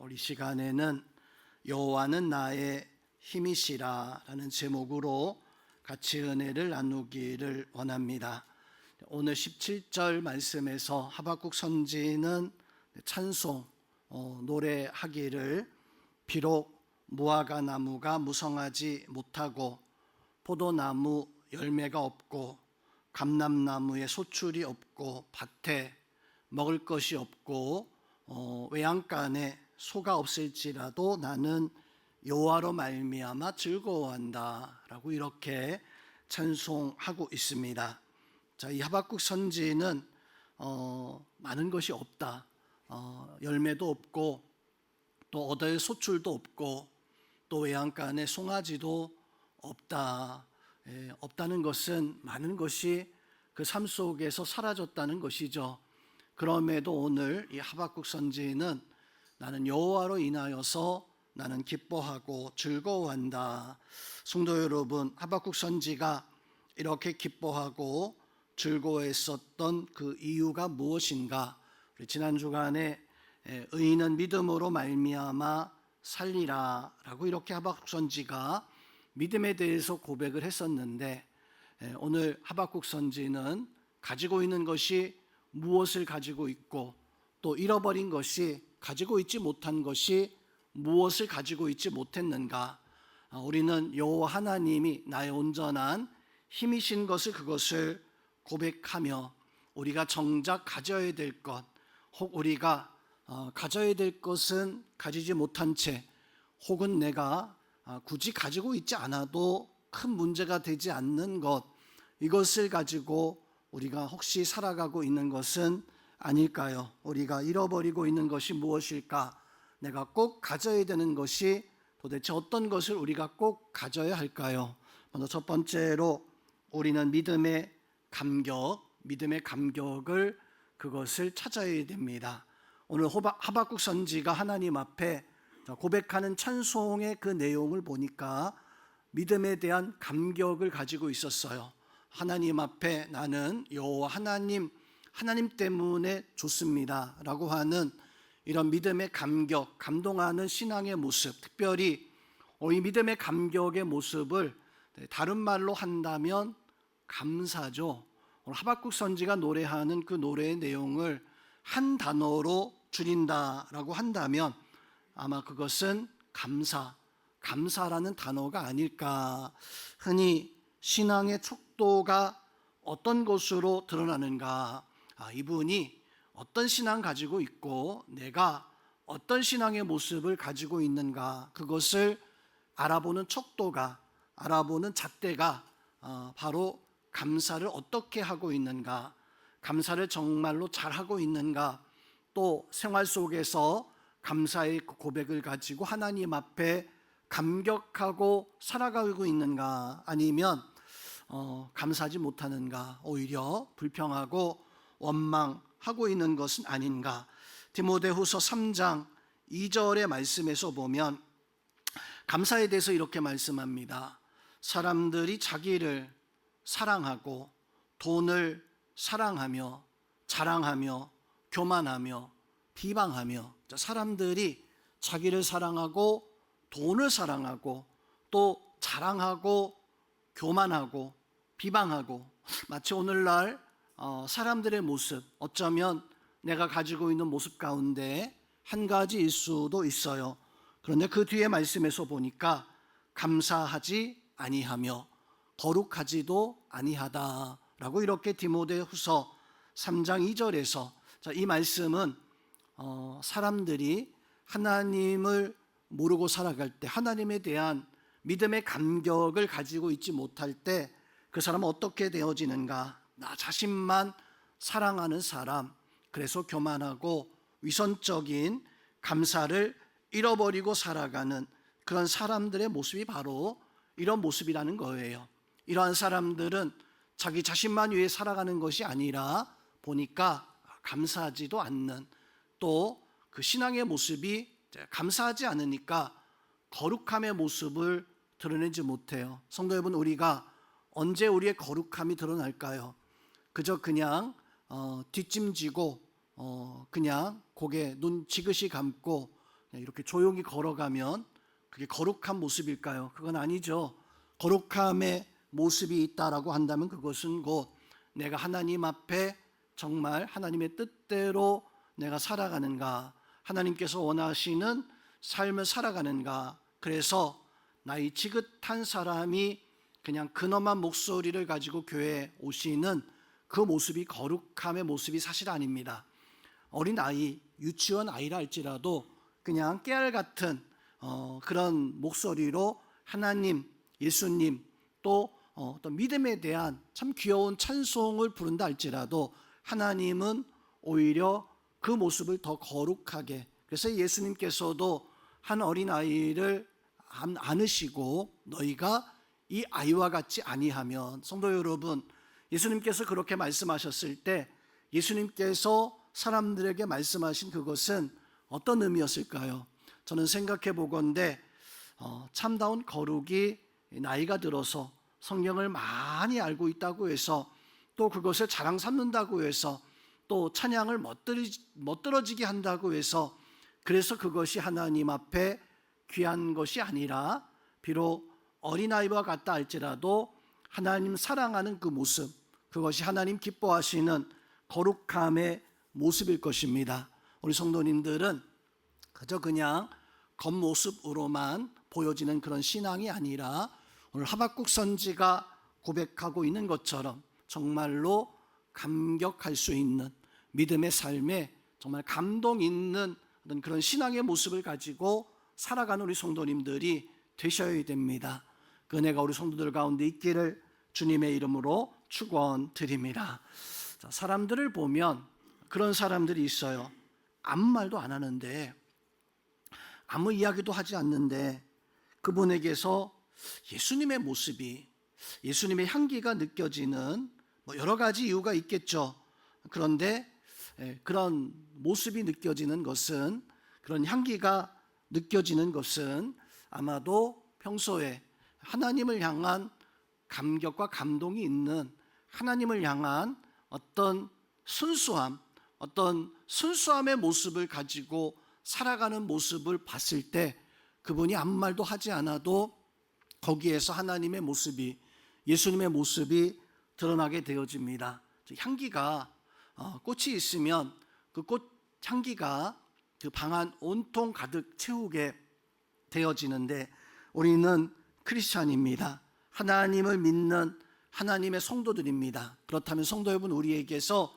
우리 시간에는 여호와는 나의 힘이시라 라는 제목으로 같이 은혜를 나누기를 원합니다. 오늘 17절 말씀에서 하박국 선지는 찬송, 노래하기를 비록 무화과 나무가 무성하지 못하고 포도나무 열매가 없고 감람나무에 소출이 없고 밭에 먹을 것이 없고 외양간에 소가 없을지라도 나는 여호와로 말미암아 즐거워한다 라고 이렇게 찬송하고 있습니다. 자, 이 하박국 선지는 많은 것이 없다, 열매도 없고 또 얻을 소출도 없고 또 외양간에 송아지도 없다. 없다는 것은 많은 것이 그 삶 속에서 사라졌다는 것이죠. 그럼에도 오늘 이 하박국 선지는 나는 여호와로 인하여서 나는 기뻐하고 즐거워한다. 성도 여러분, 하박국 선지가 이렇게 기뻐하고 즐거워했었던 그 이유가 무엇인가? 우리 지난 주간에 의인은 믿음으로 말미암아 살리라 라고 이렇게 하박국 선지가 믿음에 대해서 고백을 했었는데, 오늘 하박국 선지는 가지고 있는 것이 무엇을 가지고 있고 또 잃어버린 것이 가지고 있지 못한 것이 무엇을 가지고 있지 못했는가? 우리는 여호와 하나님이 나의 온전한 힘이신 것을 그것을 고백하며 우리가 정작 가져야 될 것, 혹 우리가 가져야 될 것은 가지지 못한 채, 혹은 내가 굳이 가지고 있지 않아도 큰 문제가 되지 않는 것, 이것을 가지고 우리가 혹시 살아가고 있는 것은 아닐까요? 우리가 잃어버리고 있는 것이 무엇일까? 내가 꼭 가져야 되는 것이 도대체 어떤 것을 우리가 꼭 가져야 할까요? 먼저 첫 번째로 우리는 믿음의 감격을 그것을 찾아야 됩니다. 오늘 하박국 선지가 하나님 앞에 고백하는 찬송의 그 내용을 보니까 믿음에 대한 감격을 가지고 있었어요. 하나님 앞에 나는 여호와 하나님 때문에 좋습니다 라고 하는 이런 믿음의 감격, 감동하는 신앙의 모습, 특별히 이 믿음의 감격의 모습을 다른 말로 한다면 감사죠. 오늘 하박국 선지가 노래하는 그 노래의 내용을 한 단어로 줄인다라고 한다면 아마 그것은 감사라는 단어가 아닐까. 흔히 신앙의 척도가 어떤 것으로 드러나는가? 이분이 어떤 신앙 가지고 있고 내가 어떤 신앙의 모습을 가지고 있는가? 그것을 알아보는 척도가, 알아보는 잣대가 바로 감사를 어떻게 하고 있는가? 감사를 정말로 잘하고 있는가? 또 생활 속에서 감사의 고백을 가지고 하나님 앞에 감격하고 살아가고 있는가? 아니면 감사하지 못하는가? 오히려 불평하고 원망하고 있는 것은 아닌가? 디모데후서 3장 2절의 말씀에서 보면 감사에 대해서 이렇게 말씀합니다. 사람들이 자기를 사랑하고 돈을 사랑하며 자랑하며 교만하며 비방하며, 사람들이 자기를 사랑하고 돈을 사랑하고 또 자랑하고 교만하고 비방하고, 마치 오늘날 사람들의 모습, 어쩌면 내가 가지고 있는 모습 가운데 한 가지일 수도 있어요. 그런데 그 뒤에 말씀에서 보니까 감사하지 아니하며 거룩하지도 아니하다라고 이렇게 디모데후서 3장 2절에서, 이 말씀은 사람들이 하나님을 모르고 살아갈 때, 하나님에 대한 믿음의 감격을 가지고 있지 못할 때 그 사람은 어떻게 되어지는가? 나 자신만 사랑하는 사람, 그래서 교만하고 위선적인 감사를 잃어버리고 살아가는 그런 사람들의 모습이 바로 이런 모습이라는 거예요. 이러한 사람들은 자기 자신만 위해 살아가는 것이 아니라 보니까 감사하지도 않는, 또 그 신앙의 모습이 감사하지 않으니까 거룩함의 모습을 드러내지 못해요. 성도 여러분, 우리가 언제 우리의 거룩함이 드러날까요? 그저 그냥 뒷짐지고 그냥 고개 눈 지그시 감고 이렇게 조용히 걸어가면 그게 거룩한 모습일까요? 그건 아니죠. 거룩함의 모습이 있다라고 한다면 그것은 곧 내가 하나님 앞에 정말 하나님의 뜻대로 내가 살아가는가, 하나님께서 원하시는 삶을 살아가는가. 그래서 나이 지긋한 사람이 그냥 근엄한 목소리를 가지고 교회에 오시는 그 모습이 거룩함의 모습이 사실 아닙니다. 어린 아이, 유치원 아이라 할지라도 그냥 깨알 같은 그런 목소리로 하나님, 예수님 또 어떤 믿음에 대한 참 귀여운 찬송을 부른다 할지라도 하나님은 오히려 그 모습을 더 거룩하게, 그래서 예수님께서도 한 어린아이를 안으시고 너희가 이 아이와 같지 아니하면, 성도 여러분, 예수님께서 그렇게 말씀하셨을 때 예수님께서 사람들에게 말씀하신 그것은 어떤 의미였을까요? 저는 생각해 보건대 참다운 거룩이 나이가 들어서 성경을 많이 알고 있다고 해서 또 그것을 자랑 삼는다고 해서 또 찬양을 멋들어지게 한다고 해서 그래서 그것이 하나님 앞에 귀한 것이 아니라 비록 어린아이와 같다 할지라도 하나님 사랑하는 그 모습, 그것이 하나님 기뻐하시는 거룩함의 모습일 것입니다. 우리 성도님들은 그저 그냥 겉모습으로만 보여지는 그런 신앙이 아니라 오늘 하박국 선지가 고백하고 있는 것처럼 정말로 감격할 수 있는 믿음의 삶에 정말 감동 있는 그런 신앙의 모습을 가지고 살아가는 우리 성도님들이 되셔야 됩니다. 그 은혜가 우리 성도들 가운데 있기를 주님의 이름으로 축원드립니다. 사람들을 보면 그런 사람들이 있어요. 아무 말도 안 하는데, 아무 이야기도 하지 않는데 그분에게서 예수님의 모습이, 예수님의 향기가 느껴지는 여러 가지 이유가 있겠죠. 그런데 그런 모습이 느껴지는 것은, 그런 향기가 느껴지는 것은 아마도 평소에 하나님을 향한 감격과 감동이 있는, 하나님을 향한 어떤 순수함의 모습을 가지고 살아가는 모습을 봤을 때 그분이 아무 말도 하지 않아도 거기에서 하나님의 모습이, 예수님의 모습이 드러나게 되어집니다. 향기가 꽃이 있으면 그 꽃 향기가 그 방 안 온통 가득 채우게 되어지는데 우리는 크리스찬입니다. 하나님을 믿는 하나님의 성도들입니다. 그렇다면 성도 여러분, 우리에게서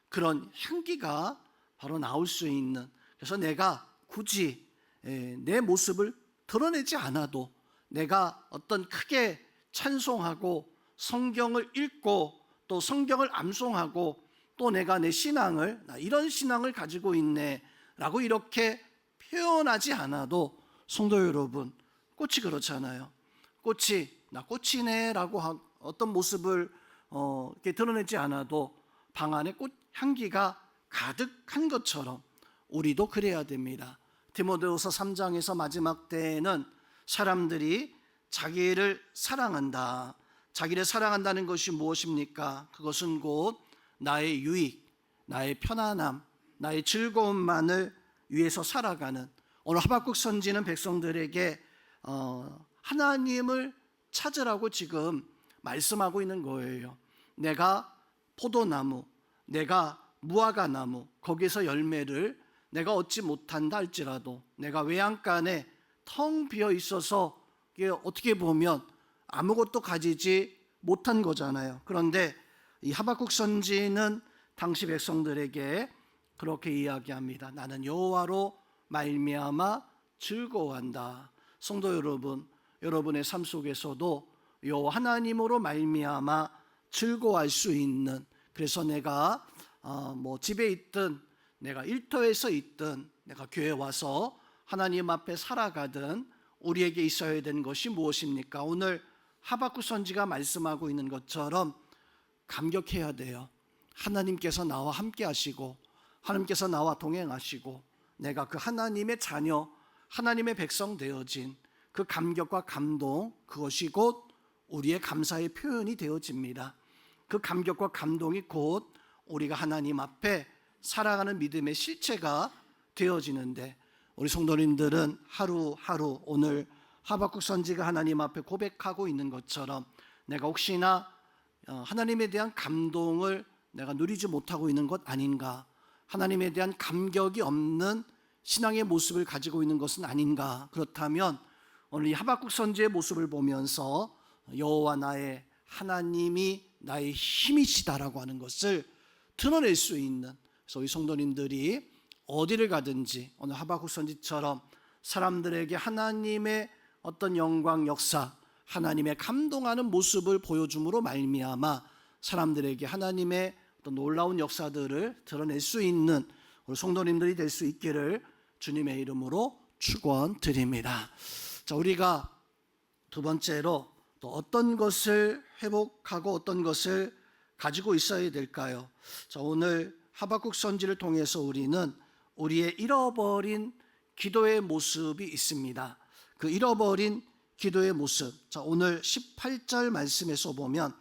그런 향기가 바로 나올 수 있는, 그래서 내가 굳이 내 모습을 드러내지 않아도 내가 어떤 크게 찬송하고 성경을 읽고 또 성경을 암송하고 또 내가 내 신앙을, 나 이런 신앙을 가지고 있네 라고 이렇게 표현하지 않아도, 성도 여러분, 꽃이 그렇잖아요. 꽃이 나 꽃이네 라고 어떤 모습을 이렇게 드러내지 않아도 방 안에 꽃 향기가 가득한 것처럼 우리도 그래야 됩니다. 디모데후서 3장에서 마지막 때에는 사람들이 자기를 사랑한다. 자기를 사랑한다는 것이 무엇입니까? 그것은 곧 나의 유익, 나의 편안함, 나의 즐거움만을 위해서 살아가는, 오늘 하박국 선지는 백성들에게 하나님을 찾으라고 지금 말씀하고 있는 거예요. 내가 포도나무, 내가 무화과나무, 거기서 열매를 내가 얻지 못한다 할지라도, 내가 외양간에 텅 비어 있어서 이게 어떻게 보면 아무것도 가지지 못한 거잖아요. 그런데 이 하박국 선지는 당시 백성들에게 그렇게 이야기합니다. 나는 여호와로 말미암아 즐거워한다. 성도 여러분, 여러분의 삶 속에서도 여호와 하나님으로 말미암아 즐거워할 수 있는, 그래서 내가 집에 있든 내가 일터에서 있든 내가 교회에 와서 하나님 앞에 살아가든 우리에게 있어야 되는 것이 무엇입니까? 오늘 하박국 선지가 말씀하고 있는 것처럼 감격해야 돼요. 하나님께서 나와 함께 하시고 하나님께서 나와 동행하시고 내가 그 하나님의 자녀, 하나님의 백성 되어진 그 감격과 감동, 그것이 곧 우리의 감사의 표현이 되어집니다. 그 감격과 감동이 곧 우리가 하나님 앞에 살아가는 믿음의 실체가 되어지는데, 우리 성도님들은 하루하루 오늘 하박국 선지가 하나님 앞에 고백하고 있는 것처럼 내가 혹시나 하나님에 대한 감동을 내가 누리지 못하고 있는 것 아닌가, 하나님에 대한 감격이 없는 신앙의 모습을 가지고 있는 것은 아닌가. 그렇다면 오늘 이 하박국 선지의 모습을 보면서 여호와 나의 하나님이 나의 힘이시다라고 하는 것을 드러낼 수 있는, 그래서 우리 성도님들이 어디를 가든지 오늘 하박국 선지처럼 사람들에게 하나님의 어떤 영광 역사, 하나님의 감동하는 모습을 보여줌으로 말미암아 사람들에게 하나님의 어떤 놀라운 역사들을 드러낼 수 있는 우리 성도님들이 될 수 있기를 주님의 이름으로 축원드립니다. 자, 우리가 두 번째로 또 어떤 것을 회복하고 어떤 것을 가지고 있어야 될까요? 자, 오늘 하박국 선지를 통해서 우리는 우리의 잃어버린 기도의 모습이 있습니다. 그 잃어버린 기도의 모습. 자, 오늘 18절 말씀에서 보면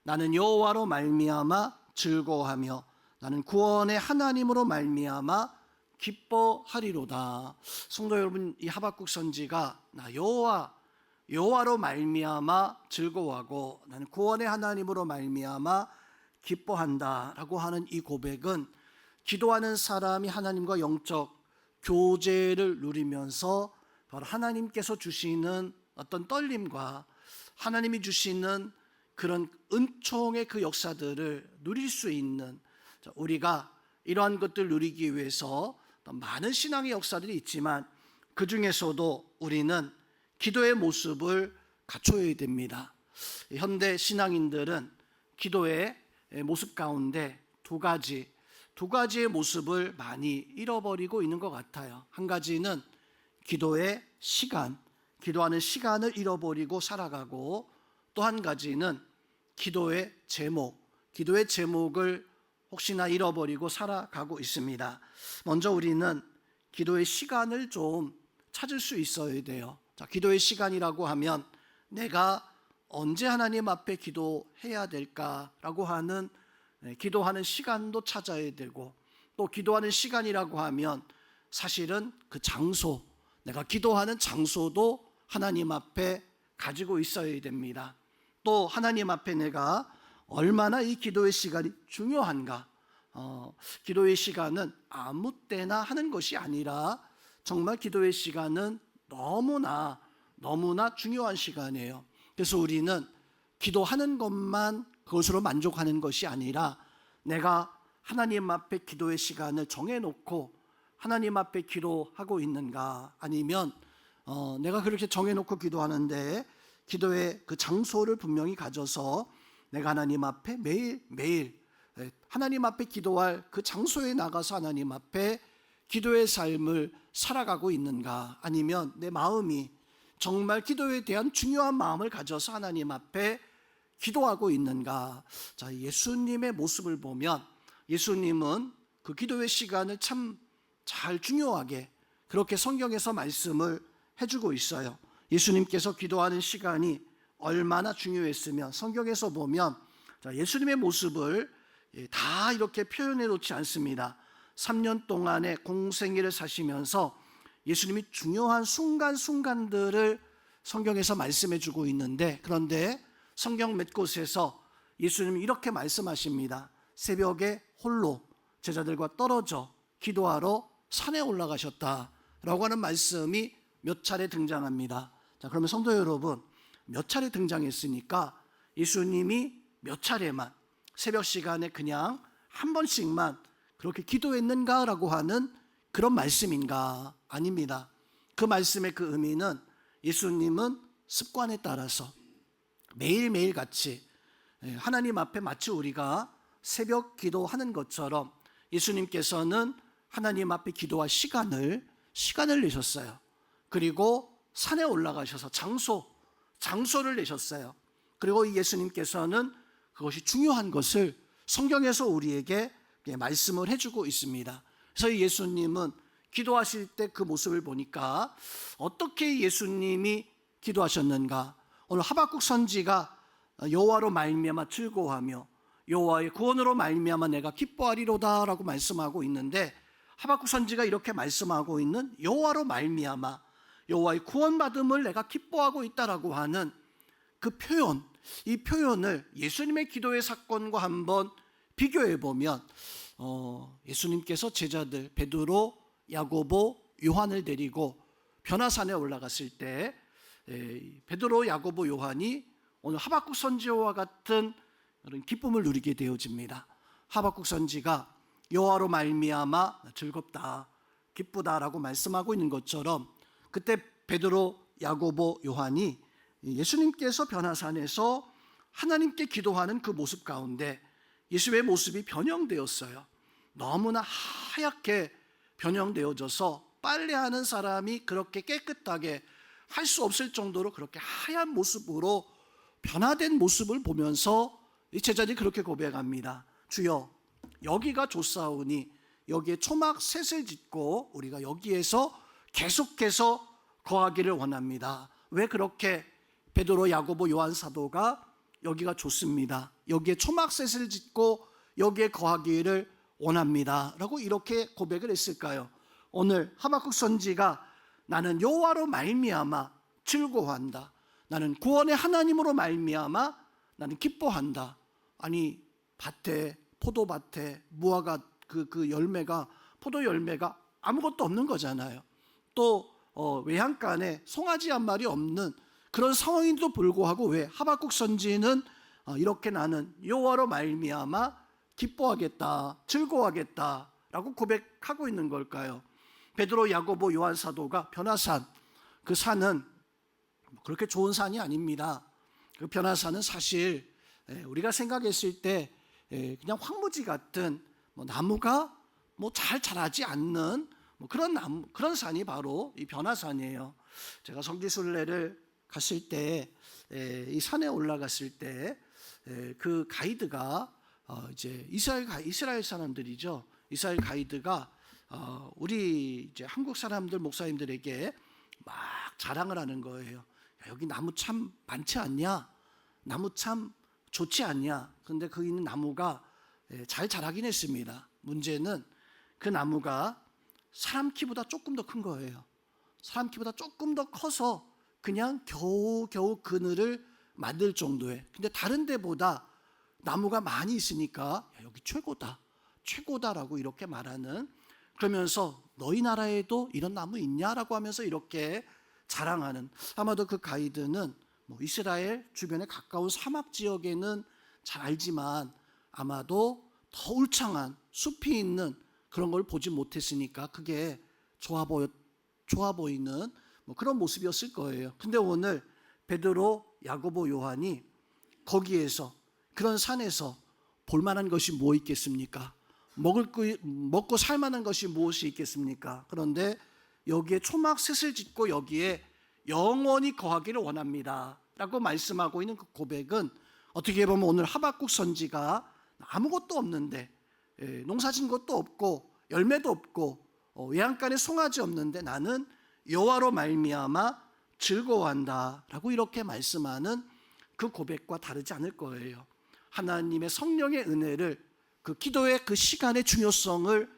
나는 여호와로 말미암아 즐거워하며 나는 구원의 하나님으로 말미암아 기뻐하리로다. 성도 여러분, 이 하박국 선지가 나 여호와로 말미암아 즐거워하고 나는 구원의 하나님으로 말미암아 기뻐한다라고 하는 이 고백은 기도하는 사람이 하나님과 영적 교제를 누리면서 바로 하나님께서 주시는 어떤 떨림과 하나님이 주시는 그런 은총의 그 역사들을 누릴 수 있는, 우리가 이러한 것들을 누리기 위해서 많은 신앙의 역사들이 있지만 그 중에서도 우리는 기도의 모습을 갖춰야 됩니다. 현대 신앙인들은 기도의 모습 가운데 두 가지의 모습을 많이 잃어버리고 있는 것 같아요. 한 가지는 기도의 시간, 기도하는 시간을 잃어버리고 살아가고, 또 한 가지는 기도의 제목을 혹시나 잃어버리고 살아가고 있습니다. 먼저 우리는 기도의 시간을 좀 찾을 수 있어야 돼요. 자, 기도의 시간이라고 하면 내가 언제 하나님 앞에 기도해야 될까라고 하는 기도하는 시간도 찾아야 되고, 또 기도하는 시간이라고 하면 사실은 그 장소, 내가 기도하는 장소도 하나님 앞에 가지고 있어야 됩니다. 또 하나님 앞에 내가 얼마나 이 기도의 시간이 중요한가. 기도의 시간은 아무 때나 하는 것이 아니라 정말 기도의 시간은 너무나 중요한 시간이에요. 그래서 우리는 기도하는 것만 그것으로 만족하는 것이 아니라 내가 하나님 앞에 기도의 시간을 정해놓고 하나님 앞에 기도하고 있는가, 아니면 내가 그렇게 정해놓고 기도하는데 기도의 그 장소를 분명히 가져서 내가 하나님 앞에 매일 하나님 앞에 기도할 그 장소에 나가서 하나님 앞에 기도의 삶을 살아가고 있는가, 아니면 내 마음이 정말 기도에 대한 중요한 마음을 가져서 하나님 앞에 기도하고 있는가. 자, 예수님의 모습을 보면 예수님은 그 기도의 시간을 참 잘 중요하게 그렇게 성경에서 말씀을 해주고 있어요. 예수님께서 기도하는 시간이 얼마나 중요했으면 성경에서 보면 예수님의 모습을 다 이렇게 표현해 놓지 않습니다. 3년 동안의 공생애를 사시면서 예수님이 중요한 순간순간들을 성경에서 말씀해 주고 있는데, 그런데 성경 몇 곳에서 예수님이 이렇게 말씀하십니다. 새벽에 홀로 제자들과 떨어져 기도하러 산에 올라가셨다라고 하는 말씀이 몇 차례 등장합니다. 자, 그러면 성도 여러분, 몇 차례 등장했으니까 예수님이 몇 차례만 새벽 시간에 그냥 한 번씩만 그렇게 기도했는가라고 하는 그런 말씀인가? 아닙니다. 그 말씀의 그 의미는 예수님은 습관에 따라서 매일매일 같이 하나님 앞에 마치 우리가 새벽 기도하는 것처럼 예수님께서는 하나님 앞에 기도할 시간을 내셨어요. 그리고 산에 올라가셔서 장소를 내셨어요. 그리고 예수님께서는 그것이 중요한 것을 성경에서 우리에게 말씀을 해주고 있습니다. 그래서 예수님은 기도하실 때 그 모습을 보니까 어떻게 예수님이 기도하셨는가. 오늘 하박국 선지가 여호와로 말미암아 즐거워하며 여호와의 구원으로 말미암아 내가 기뻐하리로다라고 말씀하고 있는데, 하박국 선지가 이렇게 말씀하고 있는 여호와로 말미암아 여호와의 구원받음을 내가 기뻐하고 있다라고 하는 그 표현, 이 표현을 예수님의 기도의 사건과 한번 비교해 보면 예수님께서 제자들 베드로, 야고보, 요한을 데리고 변화산에 올라갔을 때 베드로, 야고보, 요한이 오늘 하박국 선지와 같은 그런 기쁨을 누리게 되어집니다. 하박국 선지가 여호와로 말미암아 즐겁다, 기쁘다라고 말씀하고 있는 것처럼 그때 베드로, 야고보, 요한이 예수님께서 변화산에서 하나님께 기도하는 그 모습 가운데 예수의 모습이 변형되었어요. 너무나 하얗게 변형되어져서 빨래하는 사람이 그렇게 깨끗하게 할 수 없을 정도로 그렇게 하얀 모습으로 변화된 모습을 보면서 이 제자들이 그렇게 고백합니다. 주여, 여기가 좋사오니 여기에 초막 셋을 짓고 우리가 여기에서 계속해서 거하기를 원합니다. 왜 그렇게 베드로, 야고보, 요한 사도가 여기가 좋습니다, 여기에 초막 셋을 짓고 여기에 거하기를 원합니다 라고 이렇게 고백을 했을까요? 오늘 하박국 선지가 나는 여호와로 말미암아 즐거워한다, 나는 구원의 하나님으로 말미암아 나는 기뻐한다. 아니 밭에, 포도밭에 무화과 그 열매가, 포도 열매가 아무것도 없는 거잖아요. 또 외양간에 송아지 한 마리 없는 그런 상황인데도 불구하고 왜 하박국 선지는 이렇게 나는 여호와로 말미암아 기뻐하겠다, 즐거워하겠다라고 고백하고 있는 걸까요? 베드로, 야고보, 요한 사도가 변화산, 그 산은 그렇게 좋은 산이 아닙니다. 그 변화산은 사실 우리가 생각했을 때 그냥 황무지 같은 나무가 잘 자라지 않는 그런 산이 바로 이 변화산이에요. 제가 성지순례를 갔을 때 이 산에 올라갔을 때 그 가이드가 이제 이스라엘 사람들이죠. 이스라엘 가이드가 우리 이제 한국 사람들 목사님들에게 막 자랑을 하는 거예요. 야, 여기 나무 참 많지 않냐? 나무 참 좋지 않냐? 근데 거기 있는 나무가 잘 자라긴 했습니다. 문제는 그 나무가 사람 키보다 조금 더 큰 거예요. 사람 키보다 조금 더 커서 그냥 겨우 그늘을 만들 정도의, 근데 다른 데보다 나무가 많이 있으니까 야, 여기 최고다라고 이렇게 말하는, 그러면서 너희 나라에도 이런 나무 있냐라고 하면서 이렇게 자랑하는, 아마도 그 가이드는 이스라엘 주변에 가까운 사막 지역에는 잘 알지만 아마도 더 울창한 숲이 있는 그런 걸 보지 못했으니까 그게 좋아 보이는 그런 모습이었을 거예요. 근데 오늘 베드로, 야고보, 요한이 거기에서, 그런 산에서 볼만한 것이 뭐 있겠습니까? 먹고 살만한 것이 무엇이 있겠습니까? 그런데 여기에 초막 셋을 짓고 여기에 영원히 거하기를 원합니다 라고 말씀하고 있는 그 고백은 어떻게 보면 오늘 하박국 선지가 아무것도 없는데, 농사진 것도 없고 열매도 없고 외양간에 송아지 없는데 나는 여호와로 말미암아 즐거워한다 라고 이렇게 말씀하는 그 고백과 다르지 않을 거예요. 하나님의 성령의 은혜를, 그 기도의 그 시간의 중요성을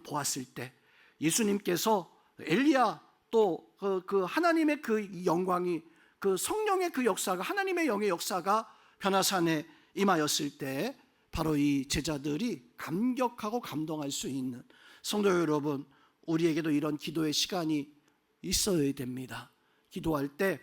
보았을 때 예수님께서 엘리야, 또 그 하나님의 그 영광이, 그 성령의 그 역사가, 하나님의 영의 역사가 변화산에 임하였을 때 바로 이 제자들이 감격하고 감동할 수 있는, 성도 여러분, 우리에게도 이런 기도의 시간이 있어야 됩니다. 기도할 때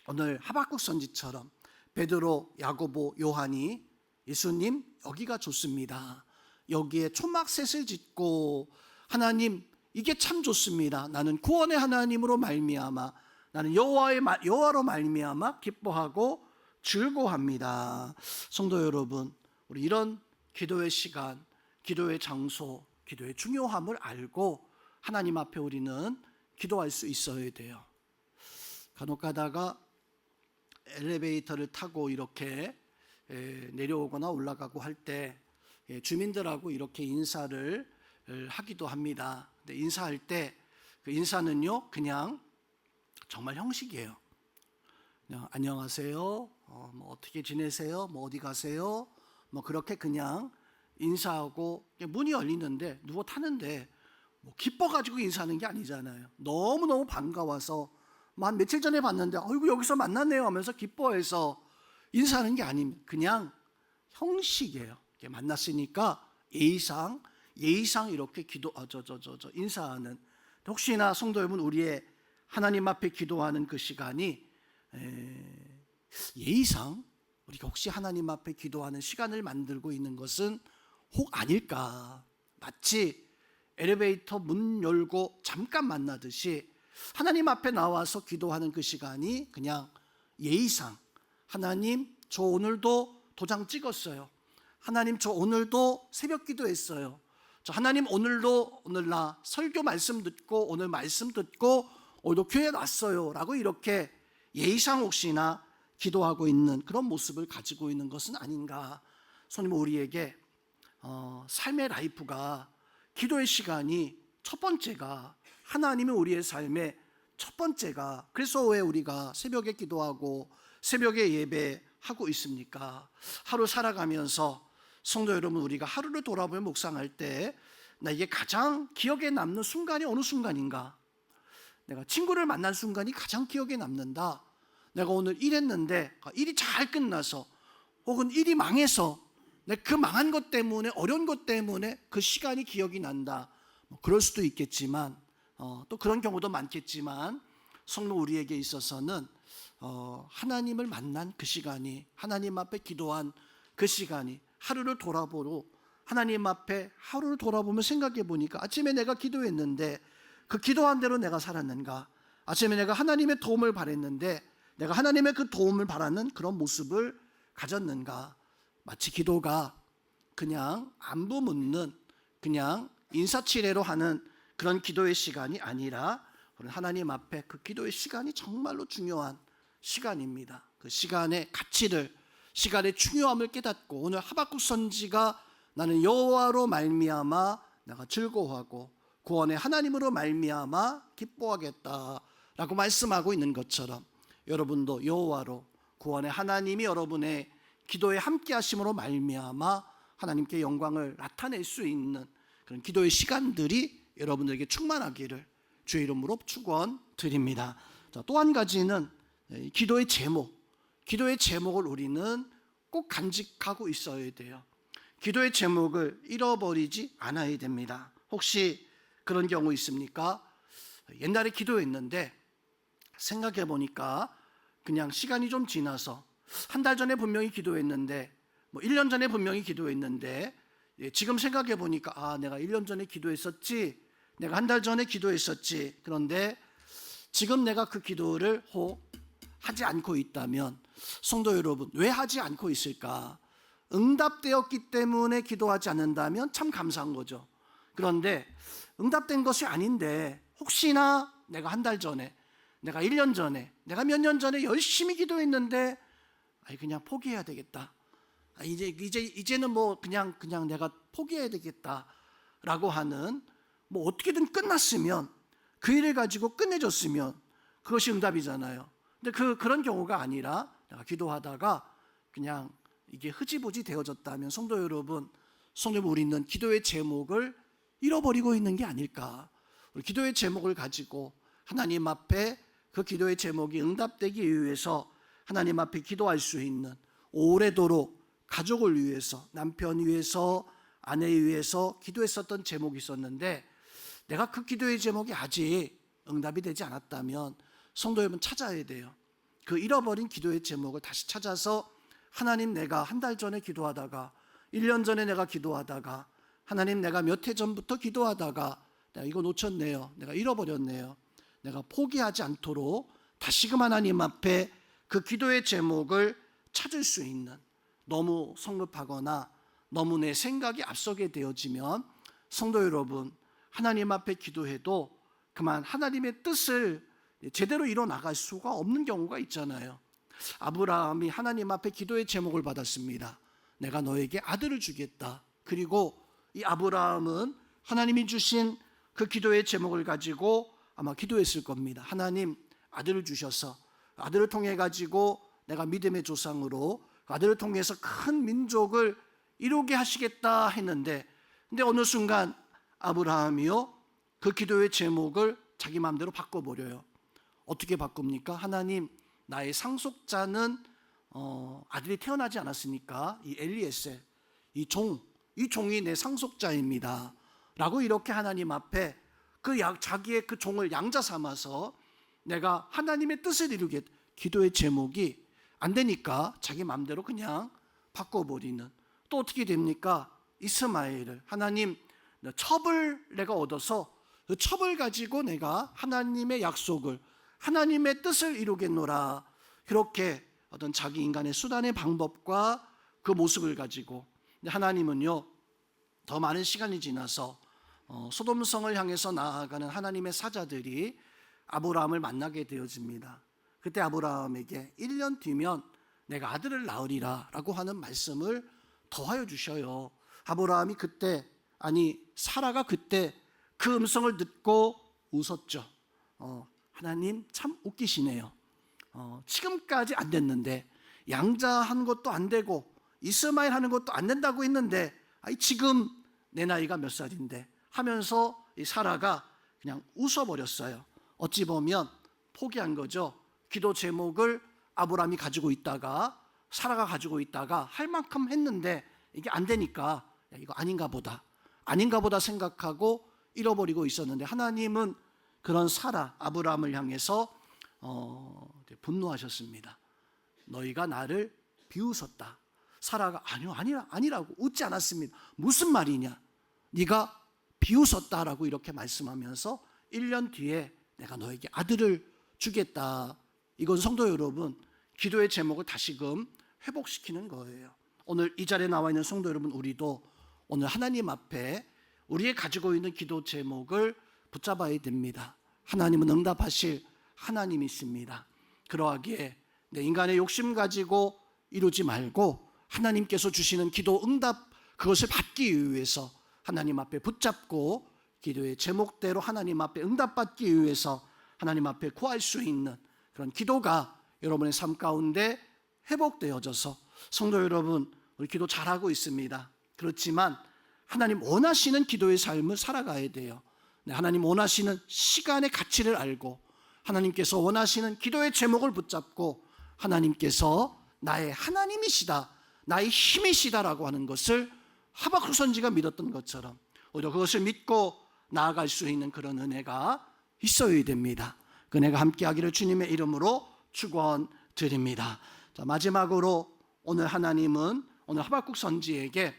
오늘 하박국 선지처럼 베드로, 야고보, 요한이 예수님 여기가 좋습니다, 여기에 초막셋을 짓고 하나님 이게 참 좋습니다, 나는 구원의 하나님으로 말미암아, 나는 여호와로 말미암아 기뻐하고 즐거워합니다. 성도 여러분, 우리 이런 기도의 시간, 기도의 장소, 기도의 중요함을 알고 하나님 앞에 우리는 기도할 수 있어야 돼요. 간혹 가다가 엘리베이터를 타고 이렇게 내려오거나 올라가고 할 때 주민들하고 이렇게 인사를 하기도 합니다. 근데 인사할 때 그 인사는요 그냥 정말 형식이에요. 그냥 안녕하세요, 뭐 어떻게 지내세요, 뭐 어디 가세요, 뭐 그렇게 그냥 인사하고 문이 열리는데 누구 타는데 뭐 기뻐가지고 인사하는 게 아니잖아요. 너무너무 반가워서 한 며칠 전에 봤는데 아이고 여기서 만났네요 하면서 기뻐해서 인사하는 게 아닙니다. 그냥 형식이에요. 이렇게 만났으니까 예의상 이렇게 인사하는. 혹시나 성도 여러분, 우리의 하나님 앞에 기도하는 그 시간이 예의상 우리가 혹시 하나님 앞에 기도하는 시간을 만들고 있는 것은 혹 아닐까? 마치 엘리베이터 문 열고 잠깐 만나듯이 하나님 앞에 나와서 기도하는 그 시간이 그냥 예의상, 하나님 저 오늘도 도장 찍었어요. 하나님 저 오늘도 새벽 기도했어요. 저 하나님 오늘도 오늘 나 설교 말씀 듣고 오늘 말씀 듣고 오늘도 교회 왔어요 라고 이렇게 예의상 혹시나 기도하고 있는 그런 모습을 가지고 있는 것은 아닌가. 성령님 우리에게 삶의 라이프가 기도의 시간이 첫 번째가 하나님이 우리의 삶의 첫 번째가. 그래서 왜 우리가 새벽에 기도하고 새벽에 예배하고 있습니까? 하루 살아가면서 성도 여러분, 우리가 하루를 돌아보며 묵상할 때 나 이게 가장 기억에 남는 순간이 어느 순간인가? 내가 친구를 만난 순간이 가장 기억에 남는다. 내가 오늘 일했는데 일이 잘 끝나서 혹은 일이 망해서 내가 그 망한 것 때문에 어려운 것 때문에 그 시간이 기억이 난다. 그럴 수도 있겠지만 또 그런 경우도 많겠지만 성도 우리에게 있어서는 하나님을 만난 그 시간이, 하나님 앞에 기도한 그 시간이, 하루를 돌아보고 하나님 앞에 하루를 돌아보며 생각해 보니까 아침에 내가 기도했는데 그 기도한 대로 내가 살았는가? 아침에 내가 하나님의 도움을 바랬는데 내가 하나님의 그 도움을 바라는 그런 모습을 가졌는가? 마치 기도가 그냥 안부 묻는, 그냥 인사치레로 하는 그런 기도의 시간이 아니라 하나님 앞에 그 기도의 시간이 정말로 중요한 시간입니다. 그 시간의 가치를, 시간의 중요함을 깨닫고 오늘 하박국 선지가 나는 여호와로 말미암아 내가 즐거워하고 구원의 하나님으로 말미암아 기뻐하겠다라고 말씀하고 있는 것처럼 여러분도 여호와로, 구원의 하나님이 여러분의 기도에 함께 하심으로 말미암아 하나님께 영광을 나타낼 수 있는 그런 기도의 시간들이 여러분들에게 충만하기를 주의 이름으로 축원드립니다. 또 한 가지는 기도의 제목. 기도의 제목을 우리는 꼭 간직하고 있어야 돼요. 기도의 제목을 잃어버리지 않아야 됩니다. 혹시 그런 경우 있습니까? 옛날에 기도했는데 생각해 보니까 그냥 시간이 좀 지나서 한 달 전에 분명히 기도했는데 1년 전에 분명히 기도했는데 지금 생각해 보니까 내가 1년 전에 기도했었지, 내가 한 달 전에 기도했었지. 그런데 지금 내가 그 기도를 하지 않고 있다면 성도 여러분, 왜 하지 않고 있을까? 응답되었기 때문에 기도하지 않는다면 참 감사한 거죠. 그런데 응답된 것이 아닌데 혹시나 내가 한 달 전에, 내가 1년 전에, 내가 몇 년 전에 열심히 기도했는데 그냥 포기해야 되겠다. 이제는 그냥 내가 포기해야 되겠다라고 하는, 어떻게든 끝났으면, 그 일을 가지고 끝내줬으면 그것이 응답이잖아요. 근데 그런 경우가 아니라 내가 기도하다가 그냥 이게 흐지부지 되어졌다면 성도 여러분, 우리는 기도의 제목을 잃어버리고 있는 게 아닐까. 우리 기도의 제목을 가지고 하나님 앞에 그 기도의 제목이 응답되기 위해서 하나님 앞에 기도할 수 있는, 오래도록 가족을 위해서, 남편 위해서, 아내 위해서 기도했었던 제목이 있었는데 내가 그 기도의 제목이 아직 응답이 되지 않았다면 성도 여러분 찾아야 돼요. 그 잃어버린 기도의 제목을 다시 찾아서 하나님, 내가 한 달 전에 기도하다가, 1년 전에 내가 기도하다가, 하나님 내가 몇 해 전부터 기도하다가 내가 이거 놓쳤네요. 내가 잃어버렸네요. 내가 포기하지 않도록 다시금 하나님 앞에 그 기도의 제목을 찾을 수 있는, 너무 성급하거나 너무 내 생각이 앞서게 되어지면 성도 여러분, 하나님 앞에 기도해도 그만 하나님의 뜻을 제대로 이뤄나갈 수가 없는 경우가 있잖아요. 아브라함이 하나님 앞에 기도의 제목을 받았습니다. 내가 너에게 아들을 주겠다. 그리고 이 아브라함은 하나님이 주신 그 기도의 제목을 가지고 아마 기도했을 겁니다. 하나님, 아들을 주셔서 아들을 통해 가지고 내가 믿음의 조상으로 아들을 통해서 큰 민족을 이루게 하시겠다 했는데, 근데 어느 순간 아브라함이요, 그 기도의 제목을 자기 마음대로 바꿔버려요. 어떻게 바꿉니까? 하나님, 나의 상속자는 아들이 태어나지 않았으니까 이 엘리에셀, 이 종이 내 상속자입니다 라고 이렇게 하나님 앞에 자기의 그 종을 양자 삼아서 내가 하나님의 뜻을 이루게, 기도의 제목이 안 되니까 자기 마음대로 그냥 바꿔버리는. 또 어떻게 됩니까? 이스마엘을, 하나님, 첩을 내가 얻어서 그 첩을 가지고 내가 하나님의 약속을, 하나님의 뜻을 이루겠노라. 이렇게 어떤 자기 인간의 수단의 방법과 그 모습을 가지고, 하나님은요, 더 많은 시간이 지나서 소돔성을 향해서 나아가는 하나님의 사자들이 아브라함을 만나게 되어집니다. 그때 아브라함에게 1년 뒤면 내가 아들을 낳으리라 라고 하는 말씀을 더하여 주셔요. 아브라함이 그때, 사라가 그때 그 음성을 듣고 웃었죠. 하나님 참 웃기시네요. 지금까지 안 됐는데, 양자한 것도 안 되고 이스마엘 하는 것도 안 된다고 했는데 지금 내 나이가 몇 살인데 하면서 이 사라가 그냥 웃어버렸어요. 어찌 보면 포기한 거죠. 기도 제목을 아브라함이 가지고 있다가 사라가 가지고 있다가 할 만큼 했는데 이게 안 되니까 이거 아닌가 보다 생각하고 잃어버리고 있었는데, 하나님은 그런 사라, 아브라함을 향해서 분노하셨습니다. 너희가 나를 비웃었다. 사라가 아니라고 웃지 않았습니다. 무슨 말이냐? 네가 비웃었다라고 이렇게 말씀하면서 1년 뒤에 내가 너에게 아들을 주겠다. 이건 성도 여러분, 기도의 제목을 다시금 회복시키는 거예요. 오늘 이 자리에 나와 있는 성도 여러분, 우리도 오늘 하나님 앞에 우리의 가지고 있는 기도 제목을 붙잡아야 됩니다. 하나님은 응답하실 하나님이십니다. 그러하기에 내 인간의 욕심 가지고 이루지 말고 하나님께서 주시는 기도 응답, 그것을 받기 위해서 하나님 앞에 붙잡고 기도의 제목대로 하나님 앞에 응답받기 위해서 하나님 앞에 구할 수 있는 그런 기도가 여러분의 삶 가운데 회복되어져서, 성도 여러분, 우리 기도 잘하고 있습니다. 그렇지만 하나님 원하시는 기도의 삶을 살아가야 돼요. 하나님 원하시는 시간의 가치를 알고 하나님께서 원하시는 기도의 제목을 붙잡고 하나님께서 나의 하나님이시다, 나의 힘이시다라고 하는 것을 하박국 선지가 믿었던 것처럼 오히려 그것을 믿고 나아갈 수 있는 그런 은혜가 있어야 됩니다. 그 은혜가 함께하기를 주님의 이름으로 축원드립니다. 자, 마지막으로 오늘 하나님은 오늘 하박국 선지에게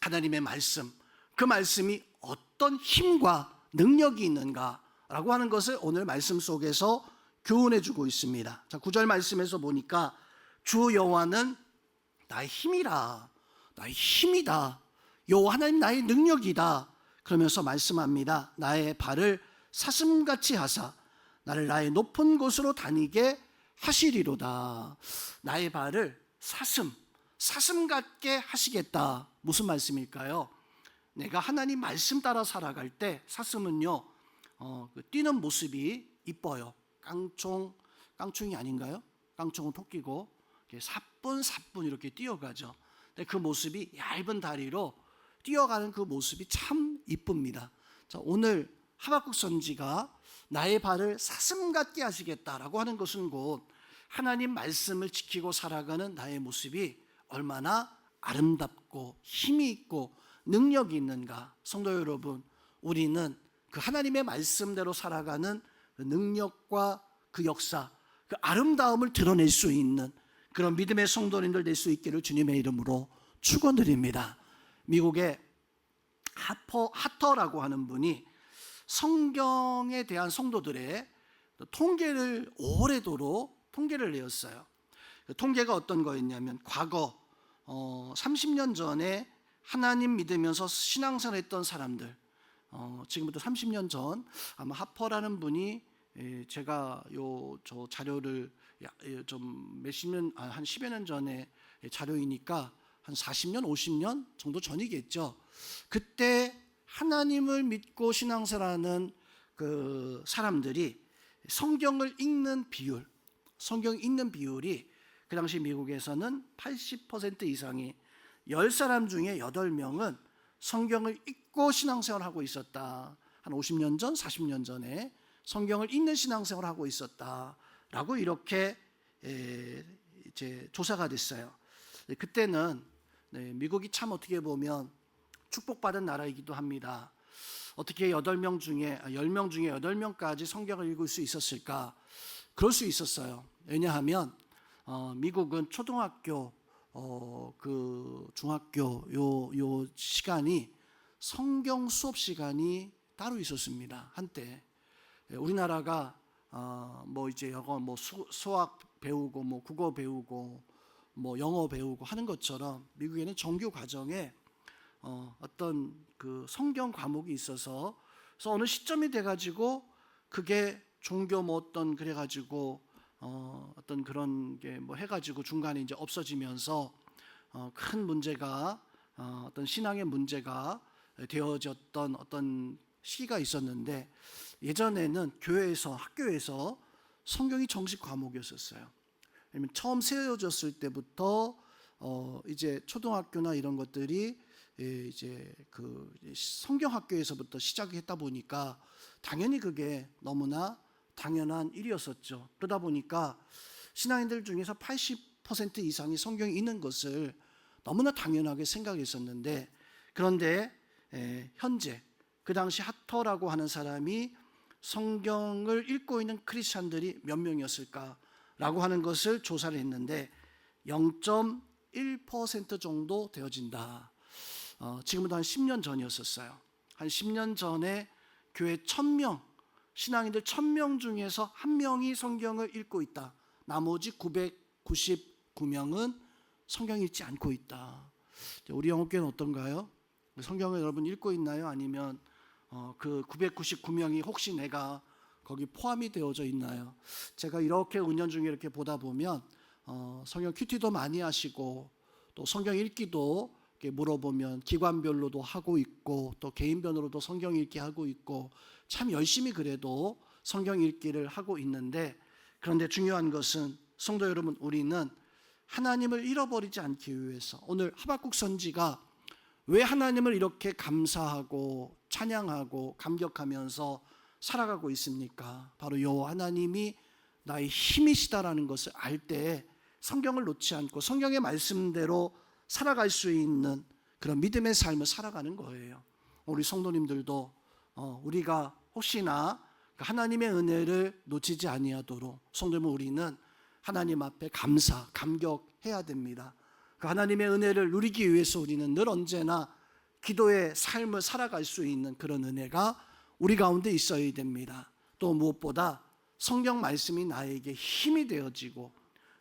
하나님의 말씀, 그 말씀이 어떤 힘과 능력이 있는가라고 하는 것을 오늘 말씀 속에서 교훈해 주고 있습니다. 자, 9절 말씀에서 보니까 주 여호와는 나의 힘이라, 나의 힘이다, 여호와 하나님 나의 능력이다 그러면서 말씀합니다. 나의 발을 사슴같이 하사 나를 나의 높은 곳으로 다니게 하시리로다. 나의 발을 사슴 같게 하시겠다. 무슨 말씀일까요? 내가 하나님 말씀 따라 살아갈 때 사슴은요, 뛰는 모습이 이뻐요. 깡총이 아닌가요? 깡총은 토끼고 사뿐 이렇게 뛰어가죠. 근데 그 모습이 얇은 다리로 뛰어가는 그 모습이 참 이쁩니다. 자, 오늘 하박국 선지가 나의 발을 사슴 같게 하시겠다라고 하는 것은 곧 하나님 말씀을 지키고 살아가는 나의 모습이 얼마나 아름답고 힘이 있고 능력이 있는가. 성도 여러분, 우리는 그 하나님의 말씀대로 살아가는 그 능력과 그 역사, 그 아름다움을 드러낼 수 있는 그런 믿음의 성도님들 될 수 있기를 주님의 이름으로 축원드립니다. 미국의 하터라고 하는 분이 성경에 대한 성도들의 통계를 오래도록 통계를 내었어요. 그 통계가 어떤 거였냐면 과거 30년 전에 하나님 믿으면서 신앙생활했던 사람들, 지금부터 30년 전 아마 하퍼라는 분이 제가 저 자료를 좀 몇십 년, 한 10여 년 전에 자료이니까 한 40년, 50년 정도 전이겠죠. 그때 하나님을 믿고 신앙생활하는 그 사람들이 성경을 읽는 비율이 그 당시 미국에서는 80% 이상이 10사람 중에 8명은 성경을 읽고 신앙생활을 하고 있었다. 한 50년 전, 40년 전에 성경을 읽는 신앙생활을 하고 있었다라고 이렇게 이제 조사가 됐어요. 그때는 미국이 참 어떻게 보면 축복받은 나라이기도 합니다. 어떻게 10명 중에 8명까지 성경을 읽을 수 있었을까? 그럴 수 있었어요. 왜냐하면 미국은 초등학교, 중학교 요 시간이 성경 수업 시간이 따로 있었습니다. 한때 우리나라가 뭐 이제 영어, 뭐 수학 배우고, 뭐 국어 배우고, 뭐 영어 배우고 하는 것처럼 미국에는 정규 과정에 어떤 그 성경 과목이 있어서 그래서 어느 시점이 돼가지고 그게 종교 뭐 어떤 그래가지고 어떤 그런 게 뭐 해가지고 중간에 이제 없어지면서 큰 문제가 어떤 신앙의 문제가 되어졌던 어떤 시기가 있었는데 예전에는 교회에서 학교에서 성경이 정식 과목이었었어요. 왜냐면 처음 세워졌을 때부터 이제 초등학교나 이런 것들이 이제 그 성경학교에서부터 시작했다 보니까 당연히 그게 너무나 당연한 일이었었죠. 그러다 보니까 신앙인들 중에서 80% 이상이 성경이 있는 것을 너무나 당연하게 생각했었는데 그런데 현재 그 당시 하터라고 하는 사람이 성경을 읽고 있는 크리스찬들이 몇 명이었을까라고 하는 것을 조사를 했는데 0.1% 정도 되어진다. 지금부터 한 10년 전이었었어요. 한 10년 전에 교회 1000명, 신앙인들 1000명 중에서 1명이 성경을 읽고 있다. 나머지 999명은 성경 읽지 않고 있다. 우리 영업교회는 어떤가요? 성경을 여러분 읽고 있나요? 아니면 그 999명이 혹시 내가 거기 포함이 되어져 있나요? 제가 이렇게 은연중에 이렇게 보다 보면 성경 큐티도 많이 하시고 또 성경 읽기도 물어보면 기관별로도 하고 있고 또 개인별로도 성경 읽기 하고 있고 참 열심히 그래도 성경 읽기를 하고 있는데 그런데 중요한 것은 성도 여러분 우리는 하나님을 잃어버리지 않기 위해서 오늘 하박국 선지가 왜 하나님을 이렇게 감사하고 찬양하고 감격하면서 살아가고 있습니까? 바로 요 하나님이 나의 힘이시다라는 것을 알 때 성경을 놓지 않고 성경의 말씀대로 살아갈 수 있는 그런 믿음의 삶을 살아가는 거예요. 우리 성도님들도 우리가 혹시나 하나님의 은혜를 놓치지 아니하도록 성도님 우리는 하나님 앞에 감격해야 됩니다. 그 하나님의 은혜를 누리기 위해서 우리는 늘 언제나 기도의 삶을 살아갈 수 있는 그런 은혜가 우리 가운데 있어야 됩니다. 또 무엇보다 성경 말씀이 나에게 힘이 되어지고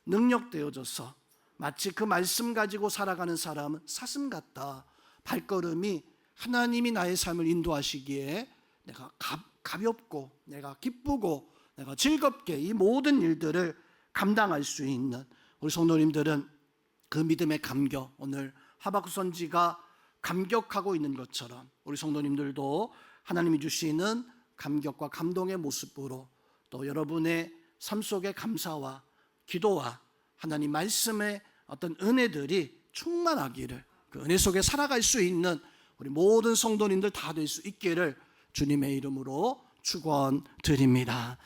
능력되어져서 마치 그 말씀 가지고 살아가는 사람은 사슴 같다. 발걸음이 하나님이 나의 삶을 인도하시기에 내가 가볍고 내가 기쁘고 내가 즐겁게 이 모든 일들을 감당할 수 있는 우리 성도님들은 그 믿음의 감격, 오늘 하박국 선지가 감격하고 있는 것처럼 우리 성도님들도 하나님이 주시는 감격과 감동의 모습으로 또 여러분의 삶 속의 감사와 기도와 하나님 말씀의 어떤 은혜들이 충만하기를 그 은혜 속에 살아갈 수 있는 우리 모든 성도님들 다 될 수 있기를 주님의 이름으로 축원드립니다.